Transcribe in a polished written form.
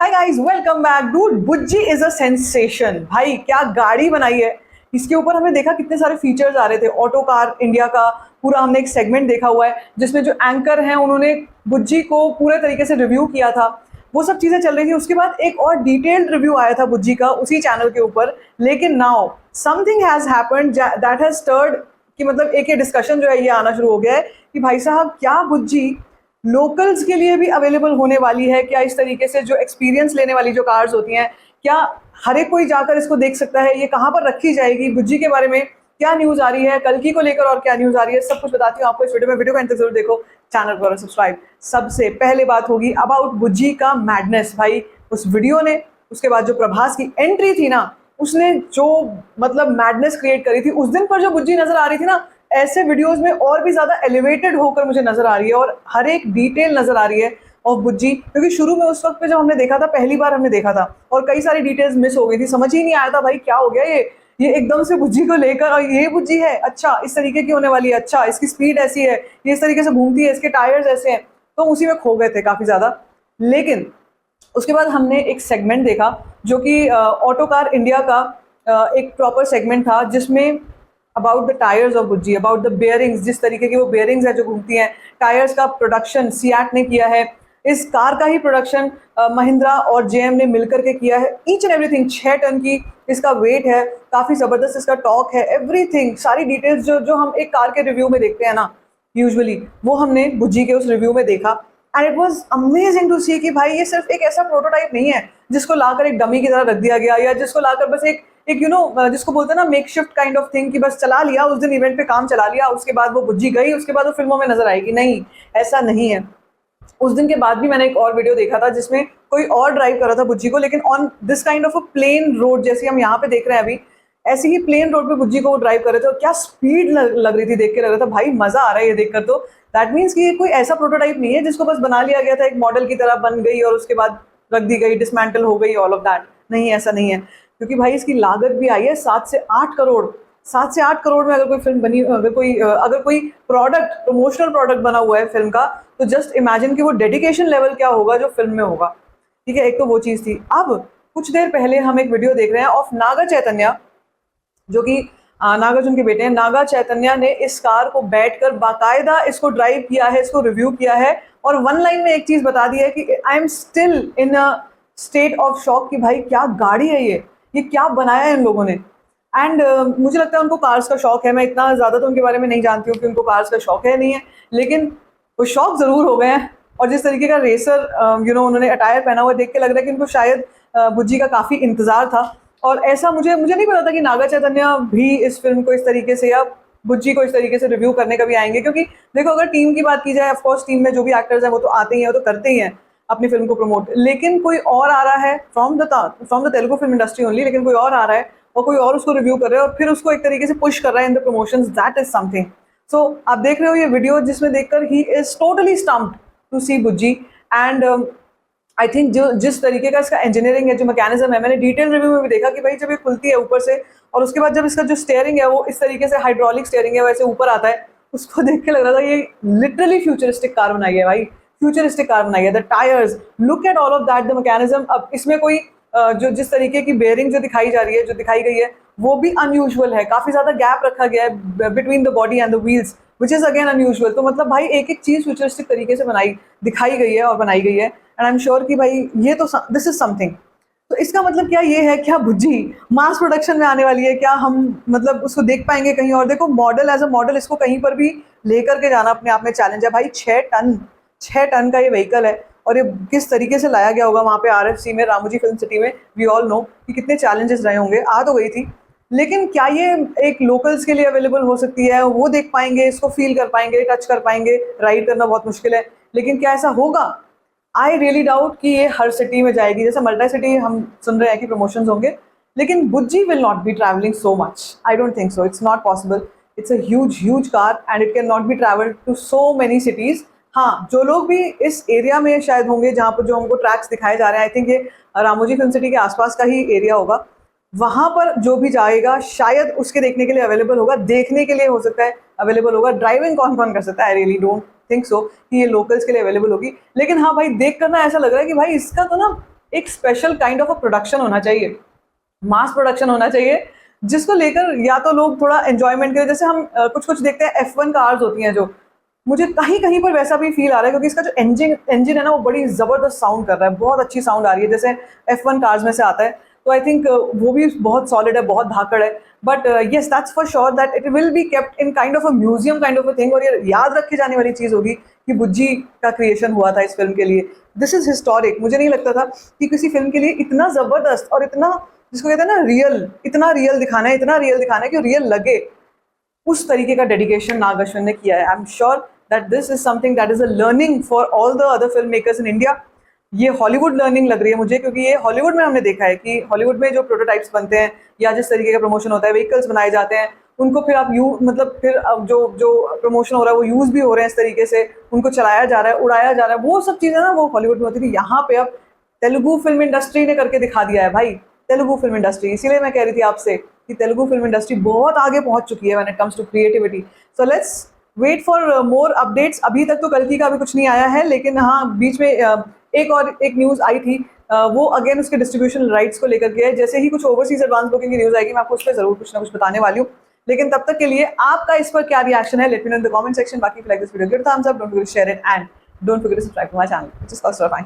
Hi guys, welcome back. Dude, Bujji is a sensation. भाई क्या गाड़ी बनाई है। इसके ऊपर हमने देखा कितने सारे फीचर्स आ रहे थे। ऑटो कार इंडिया का पूरा हमने एक सेगमेंट देखा हुआ है जिसमें जो एंकर हैं उन्होंने बुज्जी को पूरे तरीके से रिव्यू किया था। वो सब चीजें चल रही थी। उसके बाद एक और डिटेल्ड रिव्यू आया था बुज्जी का उसी चैनल के ऊपर। लेकिन now something has happened that has stirred कि मतलब एक ये डिस्कशन जो है ये आना शुरू हो गया है कि भाई साहब क्या बुज्जी लोकल्स के लिए भी अवेलेबल होने वाली है। क्या इस तरीके से जो एक्सपीरियंस लेने वाली जो कार्स होती हैं, क्या हर एक कोई जाकर इसको देख सकता है? ये कहाँ पर रखी जाएगी? बुज्जी के बारे में क्या न्यूज़ आ रही है, कल्कि को लेकर और क्या न्यूज़ आ रही है, सब कुछ बताती हूँ आपको इस वीडियो में। वीडियो को अंत तक जरूर देखो, चैनल पर सब्सक्राइब। सबसे पहले बात होगी अबाउट बुज्जी का मैडनेस। भाई उस वीडियो ने, उसके बाद जो प्रभास की एंट्री थी ना, उसने जो मतलब मैडनेस क्रिएट करी थी। उस दिन पर जो बुज्जी नजर आ रही थी ना, ऐसे वीडियोस में और भी ज्यादा एलिवेटेड होकर मुझे नजर आ रही है और हर एक डिटेल नजर आ रही है ऑफ बुज्जी। क्योंकि शुरू में उस वक्त पे जब हमने देखा था, पहली बार हमने देखा था और कई सारी डिटेल्स मिस हो गई थी, समझ ही नहीं आया था भाई क्या हो गया ये एकदम से बुज्जी को लेकर। और ये बुज्जी है, अच्छा इस तरीके की होने वाली है, अच्छा इसकी स्पीड ऐसी है, ये इस तरीके से घूमती है, इसके टायर्स ऐसे हैं। तो उसी में खो गए थे काफी ज्यादा। लेकिन उसके बाद हमने एक सेगमेंट देखा जो कि ऑटो कार इंडिया का एक प्रॉपर सेगमेंट था जिसमें about the tyres of Bujji, about the bearings, जिस तरीके की वो बेयरिंग्स है जो घूमती हैं। टायर्स का प्रोडक्शन सियाट ने किया है। इस कार का ही प्रोडक्शन महिंद्रा और जेएम ने मिलकर के किया है। ईच एंड एवरीथिंग 6 टन की इसका वेट है, काफ़ी ज़बरदस्त इसका टॉक है, एवरीथिंग सारी डिटेल्स जो जो हम एक कार के रिव्यू में देखते हैं ना यूजुअली, वो हमने बुज्जी के उस रिव्यू में देखा। And it was amazing to see कि भाई ये सिर्फ एक ऐसा प्रोटोटाइप नहीं है जिसको लाकर एक डमी की तरह रख दिया गया, या जिसको लाकर बस एक जिसको बोलते हैं ना make shift kind of thing, कि बस चला लिया उस दिन इवेंट पे काम चला लिया, उसके बाद वो बुज्जी गई, उसके बाद वो फिल्मों में नजर आएगी। नहीं, ऐसा नहीं है। उस दिन के बाद भी मैंने एक और वीडियो देखा था जिसमें कोई और ड्राइव कर रहा था बुज्जी को, लेकिन on this kind of a plain road, जैसे हम यहाँ पे देख रहे हैं अभी, ऐसी ही प्लेन रोड पे बुज्जी को वो ड्राइव कर रहे थे। और क्या स्पीड लग रही थी, देख के लग रहा था भाई मजा आ रहा है ये देखकर। तो दैट मीन्स कि ये कोई ऐसा प्रोटोटाइप नहीं है जिसको बस बना लिया गया था, एक मॉडल की तरह बन गई और उसके बाद रख दी गई, डिसमेंटल हो गई, ऑल ऑफ दैट। नहीं, ऐसा नहीं है। क्योंकि भाई इसकी लागत भी आई है 7 से 8 करोड़। 7 से 8 करोड़ में अगर कोई फिल्म बनी, अगर कोई प्रोडक्ट, प्रमोशनल प्रोडक्ट बना हुआ है फिल्म का, तो जस्ट इमेजिन कि वो डेडिकेशन लेवल क्या होगा जो फिल्म में होगा। ठीक है, एक तो वो चीज़ थी। अब कुछ देर पहले हम एक वीडियो देख रहे हैं ऑफ नागा चैतन्य, जो कि नागार्जुन के बेटे हैं। नागा चैतन्य ने इस कार को बैठकर बाकायदा इसको ड्राइव किया है, इसको रिव्यू किया है, और वन लाइन में एक चीज़ बता दी है कि I am still in a state of shock कि भाई क्या गाड़ी है ये क्या बनाया है इन लोगों ने। एंड मुझे लगता है उनको कार्स का शौक है। मैं इतना ज़्यादा तो उनके बारे में नहीं जानती हूँ कि उनको कार्स का शौक है नहीं है, लेकिन वो शौक ज़रूर हो गए हैं। और जिस तरीके का रेसर उन्होंने अटायर पहना हुआ, देख के लग रहा है कि उनको शायद बुज्जी का काफ़ी इंतज़ार था। और ऐसा मुझे नहीं पता था कि नागा चैतन्य भी इस फिल्म को इस तरीके से या बुज्जी को इस तरीके से रिव्यू करने कभी आएंगे। क्योंकि देखो, अगर टीम की बात की जाए, ऑफ कोर्स टीम में जो भी एक्टर्स हैं वो तो आते ही हैं, वो तो करते ही हैं अपनी फिल्म को प्रमोट। लेकिन कोई और आ रहा है from the Telugu film industry only, लेकिन कोई और आ रहा है और कोई और उसको रिव्यू कर रहा है और फिर उसको एक तरीके से पुश कर रहा है in the promotions, that is something. So आप देख रहे हो ये वीडियो जिसमें देखकर ही is totally stumped to see Bujji. And I think जो जिस तरीके का इसका इंजीनियरिंग है, जो मैकेनिज्म है, मैंने डिटेल रिव्यू में भी देखा कि भाई जब ये खुलती है ऊपर से और उसके बाद जब इसका जो स्टेयरिंग है वो इस तरीके से हाइड्रोलिक स्टेयरिंग है, वैसे ऊपर आता है, उसको देख के लग रहा था ये लिटरली फ्यूचरिस्टिक कार बनाई है भाई, फ्यूचरिस्टिक कार बनाई है। The tyres, look at all of that, the mechanism. अब इसमें कोई जो जिस तरीके की बेयरिंग जो दिखाई जा रही है, जो दिखाई गई है, वो भी अनयूजुअल है। काफी ज्यादा गैप रखा गया है between the body and the wheels, which is again unusual. तो मतलब भाई एक एक चीज फ्यूचरिस्टिक तरीके से दिखाई गई है और बनाई गई है। एंड आई एम श्योर कि भाई ये तो दिस इज समथिंग। तो इसका मतलब क्या ये है, क्या बुज्जी मास प्रोडक्शन में आने वाली है? क्या हम मतलब उसको देख पाएंगे कहीं और? देखो, मॉडल एज अ मॉडल इसको कहीं पर भी लेकर के जाना अपने आप में चैलेंज है भाई। 6 टन का ये व्हीकल है, और ये किस तरीके से लाया गया होगा वहाँ पे आरएफसी में, रामोजी फिल्म सिटी में। वी ऑल नो कि कितने चैलेंजेस रहे होंगे। आ तो गई थी, लेकिन क्या ये एक लोकल्स के लिए अवेलेबल हो सकती है? वो देख पाएंगे, इसको फील कर पाएंगे, टच कर पाएंगे? राइड करना बहुत मुश्किल है, लेकिन क्या ऐसा होगा? आई रियली डाउट कि ये हर सिटी में जाएगी। जैसे मल्टी सिटी हम सुन रहे हैं कि प्रमोशंस होंगे, लेकिन Bujji will not be travelling so much. I don't think so, it's not possible. It's a huge car and it can not be travel to so many cities. हाँ, जो लोग भी इस एरिया में शायद होंगे जहाँ पर जो हमको ट्रैक्स दिखाए जा रहे हैं, आई थिंक ये रामोजी फिल्म सिटी के आसपास का ही एरिया होगा, वहाँ पर जो भी जाएगा शायद उसके देखने के लिए अवेलेबल होगा, देखने के लिए हो सकता है अवेलेबल होगा। ड्राइविंग कौन कौन कर सकता है? आई रियली डोंट थिंक सो कि ये लोकल्स के लिए अवेलेबल होगी। लेकिन हाँ भाई, देख कर ना ऐसा लग रहा है कि भाई इसका तो ना एक special kind of a production होना चाहिए, मास प्रोडक्शन होना चाहिए, जिसको लेकर या तो लोग थोड़ा एंजॉयमेंट करें। जैसे हम कुछ कुछ देखते हैं F1 कार्स होती हैं, जो मुझे कहीं कहीं पर वैसा भी फील आ रहा है, क्योंकि इसका जो इंजन है ना, वो बड़ी ज़बरदस्त साउंड कर रहा है, बहुत अच्छी साउंड आ रही है, जैसे F1 कार्स में से आता है। तो आई थिंक वो भी बहुत सॉलिड है, बहुत धाकड़ है। But yes, that's for sure that it will be kept in kind of a museum kind of a thing, और ये याद रखी जाने वाली चीज़ होगी कि बुज्जी का क्रिएशन हुआ था इस फिल्म के लिए। This is historic. मुझे नहीं लगता था कि किसी फिल्म के लिए इतना ज़बरदस्त और इतना, जिसको कहते हैं ना रियल, इतना रियल दिखाना है, इतना रियल दिखाना है कि रियल लगे, उस तरीके का डेडिकेशन नाग अश्विन ने किया है। I am sure that this is something that is a learning for all the other film makers in India. ये हॉलीवुड लर्निंग लग रही है मुझे, क्योंकि ये हॉलीवुड में हमने देखा है कि हॉलीवुड में जो प्रोटोटाइप्स बनते हैं या जिस तरीके का प्रमोशन होता है, व्हीकल्स बनाए जाते हैं, उनको फिर आप मतलब फिर अब जो जो प्रमोशन हो रहा है वो यूज़ भी हो रहे हैं इस तरीके से, उनको चलाया जा रहा है, उड़ाया जा रहा है, वो सब चीज़ें ना वो हॉलीवुड में होती थी। यहाँ पे अब तेलुगु फिल्म इंडस्ट्री ने करके दिखा दिया है भाई, तेलुगु फिल्म इंडस्ट्री। इसीलिए मैं कह रही थी आपसे कि तेलुगु फिल्म इंडस्ट्री बहुत आगे पहुंच चुकी है when it comes to creativity. So let's wait for more updates. अभी तक तो कल्कि का भी कुछ नहीं आया है, लेकिन हाँ बीच में एक न्यूज़ आई थी, वो अगेन उसके डिस्ट्रीब्यूशन राइट्स को लेकर के है। जैसे ही कुछ ओवरसीज एडवांस बुकिंग की न्यूज़ आएगी, मैं आपको उस पर जरूर कुछ ना कुछ बताने वाली हूँ। लेकिन तब तक के लिए आपका इस पर क्या रिएक्शन है, let me know in the comment section. बाकी like this video, give a thumbs up, don't forget to share it and don't forget to subscribe to my channel, which is called